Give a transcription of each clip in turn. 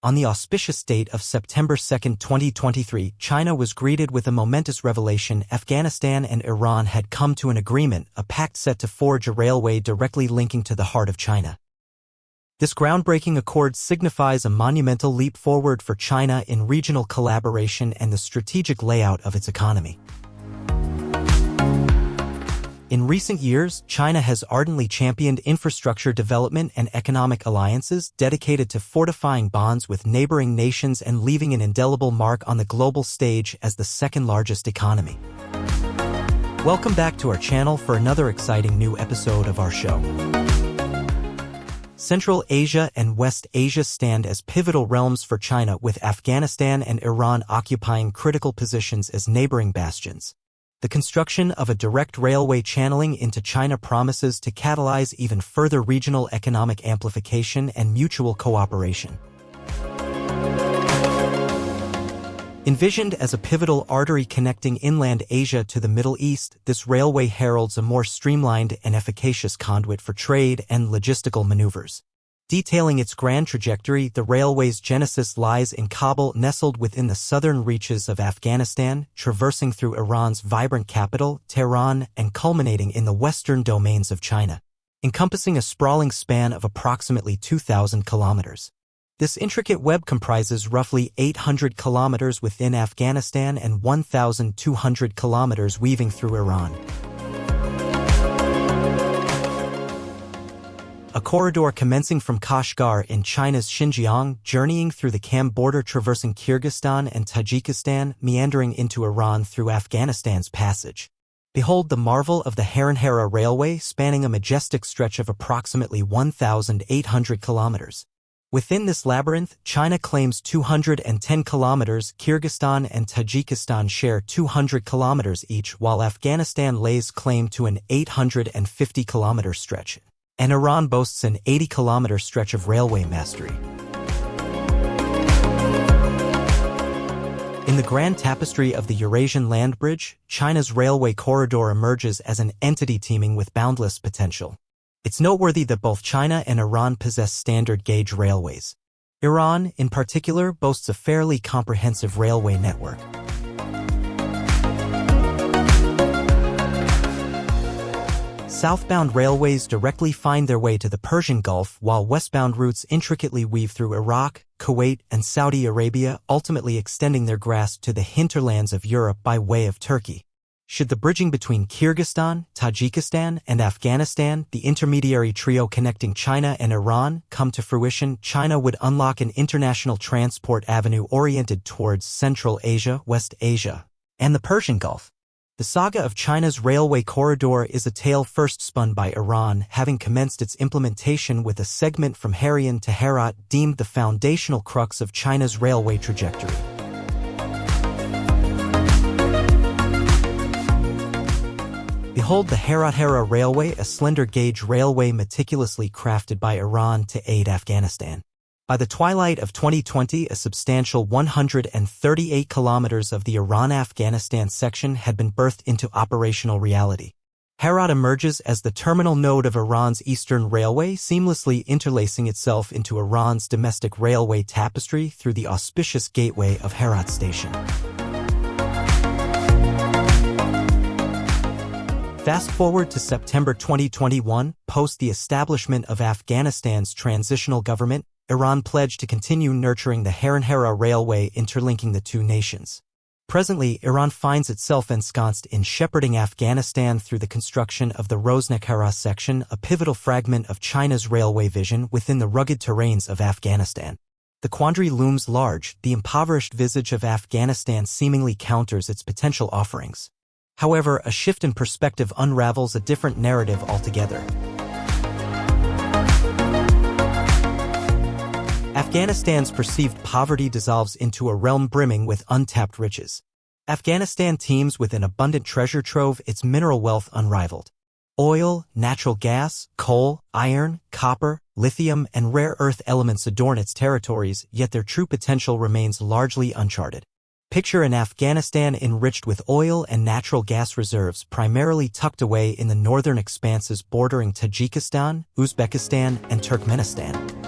On the auspicious date of September 2, 2023, China was greeted with a momentous revelation. Afghanistan and Iran had come to an agreement, a pact set to forge a railway directly linking to the heart of China. This groundbreaking accord signifies a monumental leap forward for China in regional collaboration and the strategic layout of its economy. In recent years, China has ardently championed infrastructure development and economic alliances dedicated to fortifying bonds with neighboring nations and leaving an indelible mark on the global stage as the second-largest economy. Welcome back to our channel for another exciting new episode of our show. Central Asia and West Asia stand as pivotal realms for China, with Afghanistan and Iran occupying critical positions as neighboring bastions. The construction of a direct railway channeling into China promises to catalyze even further regional economic amplification and mutual cooperation. Envisioned as a pivotal artery connecting inland Asia to the Middle East, this railway heralds a more streamlined and efficacious conduit for trade and logistical maneuvers. Detailing its grand trajectory, the railway's genesis lies in Kabul, nestled within the southern reaches of Afghanistan, traversing through Iran's vibrant capital, Tehran, and culminating in the western domains of China, encompassing a sprawling span of approximately 2,000 kilometers. This intricate web comprises roughly 800 kilometers within Afghanistan and 1,200 kilometers weaving through Iran. A corridor commencing from Kashgar in China's Xinjiang, journeying through the Kham border, traversing Kyrgyzstan and Tajikistan, meandering into Iran through Afghanistan's passage. Behold the marvel of the Haran-Hara Railway, spanning a majestic stretch of approximately 1,800 kilometers. Within this labyrinth, China claims 210 kilometers, Kyrgyzstan and Tajikistan share 200 kilometers each, while Afghanistan lays claim to an 850-kilometer stretch, and Iran boasts an 80-kilometer stretch of railway mastery. In the grand tapestry of the Eurasian land bridge, China's railway corridor emerges as an entity teeming with boundless potential. It's noteworthy that both China and Iran possess standard-gauge railways. Iran, in particular, boasts a fairly comprehensive railway network. Southbound railways directly find their way to the Persian Gulf, while westbound routes intricately weave through Iraq, Kuwait, and Saudi Arabia, ultimately extending their grasp to the hinterlands of Europe by way of Turkey. Should the bridging between Kyrgyzstan, Tajikistan, and Afghanistan, the intermediary trio connecting China and Iran, come to fruition, China would unlock an international transport avenue oriented towards Central Asia, West Asia, and the Persian Gulf. The saga of China's railway corridor is a tale first spun by Iran, having commenced its implementation with a segment from Harayan to Herat deemed the foundational crux of China's railway trajectory. Behold the Haran-Hara Railway, a slender-gauge railway meticulously crafted by Iran to aid Afghanistan. By the twilight of 2020, a substantial 138 kilometers of the Iran-Afghanistan section had been birthed into operational reality. Herat emerges as the terminal node of Iran's Eastern Railway, seamlessly interlacing itself into Iran's domestic railway tapestry through the auspicious gateway of Herat Station. Fast forward to September 2021, post the establishment of Afghanistan's transitional government, Iran pledged to continue nurturing the Haran-Hara Railway interlinking the two nations. Presently, Iran finds itself ensconced in shepherding Afghanistan through the construction of the Rosnakara section, a pivotal fragment of China's railway vision within the rugged terrains of Afghanistan. The quandary looms large. The impoverished visage of Afghanistan seemingly counters its potential offerings. However, a shift in perspective unravels a different narrative altogether. Afghanistan's perceived poverty dissolves into a realm brimming with untapped riches. Afghanistan teems with an abundant treasure trove, its mineral wealth unrivaled. Oil, natural gas, coal, iron, copper, lithium, and rare earth elements adorn its territories, yet their true potential remains largely uncharted. Picture an Afghanistan enriched with oil and natural gas reserves primarily tucked away in the northern expanses bordering Tajikistan, Uzbekistan, and Turkmenistan.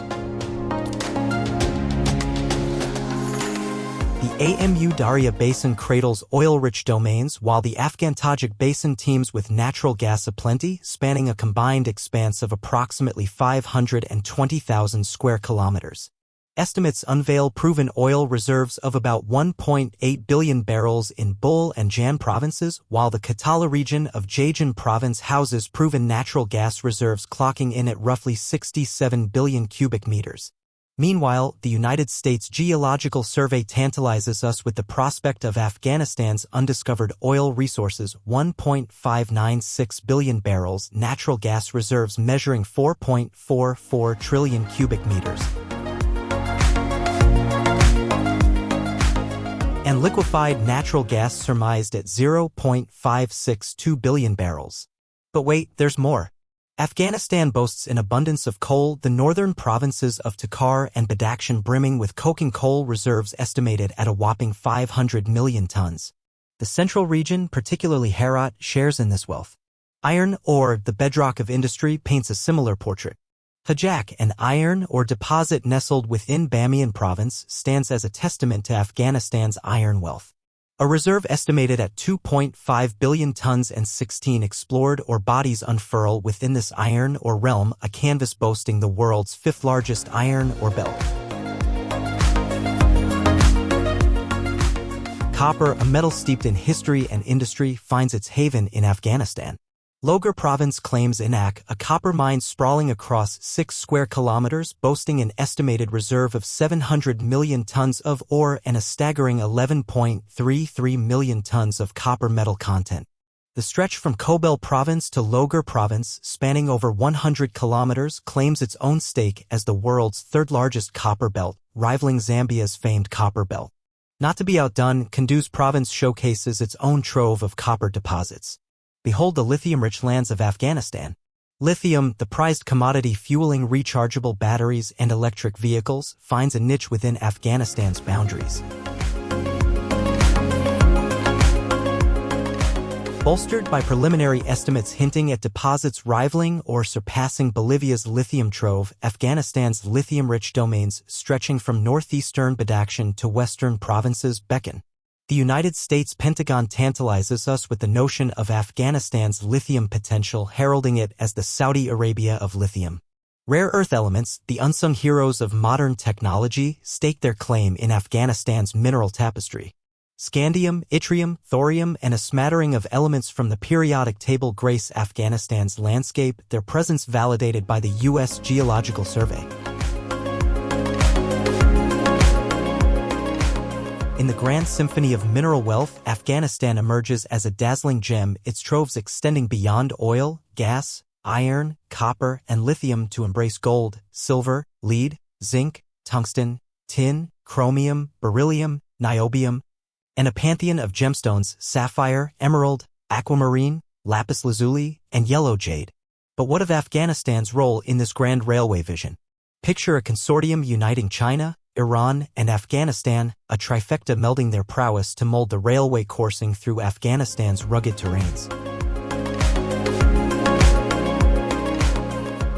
Amu Darya Basin cradles oil-rich domains while the Afghan-Tajik Basin teems with natural gas aplenty, spanning a combined expanse of approximately 520,000 square kilometers. Estimates unveil proven oil reserves of about 1.8 billion barrels in Bul and Jan provinces, while the Katala region of Jajan province houses proven natural gas reserves clocking in at roughly 67 billion cubic meters. Meanwhile, the United States Geological Survey tantalizes us with the prospect of Afghanistan's undiscovered oil resources, 1.596 billion barrels, natural gas reserves measuring 4.44 trillion cubic meters, and liquefied natural gas surmised at 0.562 billion barrels. But wait, there's more. Afghanistan boasts an abundance of coal, the northern provinces of Takhar and Badakhshan brimming with coking coal reserves estimated at a whopping 500 million tons. The central region, particularly Herat, shares in this wealth. Iron ore, the bedrock of industry, paints a similar portrait. Hajak, an iron ore deposit nestled within Bamiyan province, stands as a testament to Afghanistan's iron wealth. A reserve estimated at 2.5 billion tons and 16 explored ore bodies unfurl within this iron ore realm, a canvas boasting the world's fifth largest iron ore belt. Copper, a metal steeped in history and industry, finds its haven in Afghanistan. Logar province claims Inak, a copper mine sprawling across 6 square kilometers, boasting an estimated reserve of 700 million tons of ore and a staggering 11.33 million tons of copper metal content. The stretch from Kobel province to Logar province, spanning over 100 kilometers, claims its own stake as the world's third-largest copper belt, rivaling Zambia's famed copper belt. Not to be outdone, Kunduz province showcases its own trove of copper deposits. Behold the lithium-rich lands of Afghanistan. Lithium, the prized commodity fueling rechargeable batteries and electric vehicles, finds a niche within Afghanistan's boundaries. Bolstered by preliminary estimates hinting at deposits rivaling or surpassing Bolivia's lithium trove, Afghanistan's lithium-rich domains stretching from northeastern Badakhshan to western provinces beckon. The United States Pentagon tantalizes us with the notion of Afghanistan's lithium potential, heralding it as the Saudi Arabia of lithium. Rare earth elements, the unsung heroes of modern technology, stake their claim in Afghanistan's mineral tapestry. Scandium, yttrium, thorium, and a smattering of elements from the periodic table grace Afghanistan's landscape, their presence validated by the U.S. Geological Survey. In the grand symphony of mineral wealth, Afghanistan emerges as a dazzling gem, its troves extending beyond oil, gas, iron, copper, and lithium to embrace gold, silver, lead, zinc, tungsten, tin, chromium, beryllium, niobium, and a pantheon of gemstones, sapphire, emerald, aquamarine, lapis lazuli, and yellow jade. But what of Afghanistan's role in this grand railway vision? Picture a consortium uniting China, Iran, and Afghanistan, a trifecta melding their prowess to mold the railway coursing through Afghanistan's rugged terrains.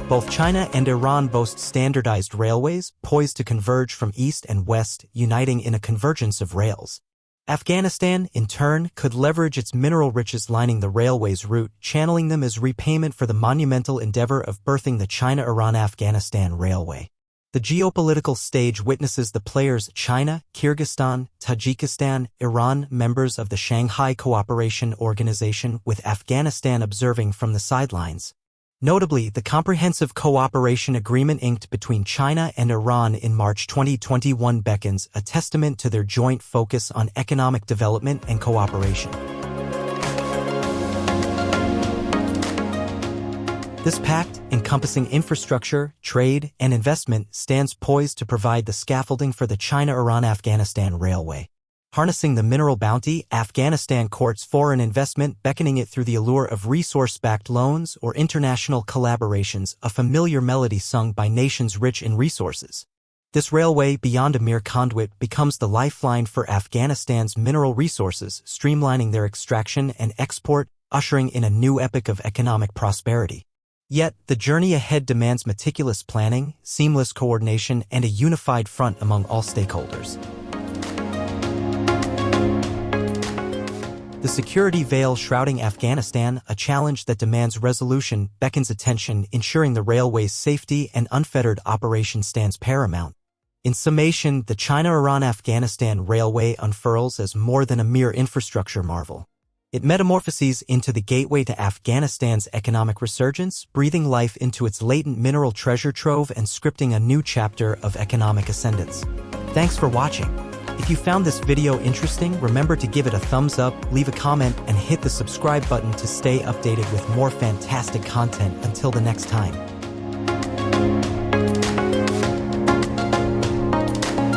Both China and Iran boast standardized railways, poised to converge from east and west, uniting in a convergence of rails. Afghanistan, in turn, could leverage its mineral riches lining the railway's route, channeling them as repayment for the monumental endeavor of birthing the China-Iran-Afghanistan Railway. The geopolitical stage witnesses the players China, Kyrgyzstan, Tajikistan, Iran, members of the Shanghai Cooperation Organization, with Afghanistan observing from the sidelines. Notably, the Comprehensive Cooperation Agreement inked between China and Iran in March 2021 beckons, a testament to their joint focus on economic development and cooperation. This pact, encompassing infrastructure, trade, and investment, stands poised to provide the scaffolding for the China-Iran-Afghanistan Railway. Harnessing the mineral bounty, Afghanistan courts foreign investment, beckoning it through the allure of resource-backed loans or international collaborations, a familiar melody sung by nations rich in resources. This railway, beyond a mere conduit, becomes the lifeline for Afghanistan's mineral resources, streamlining their extraction and export, ushering in a new epoch of economic prosperity. Yet, the journey ahead demands meticulous planning, seamless coordination, and a unified front among all stakeholders. The security veil shrouding Afghanistan, a challenge that demands resolution, beckons attention, ensuring the railway's safety and unfettered operation stands paramount. In summation, the China-Afghanistan Railway unfurls as more than a mere infrastructure marvel. It metamorphoses into the gateway to Afghanistan's economic resurgence, breathing life into its latent mineral treasure trove and scripting a new chapter of economic ascendance. Thanks for watching. If you found this video interesting, remember to give it a thumbs up, leave a comment, and hit the subscribe button to stay updated with more fantastic content. Until the next time.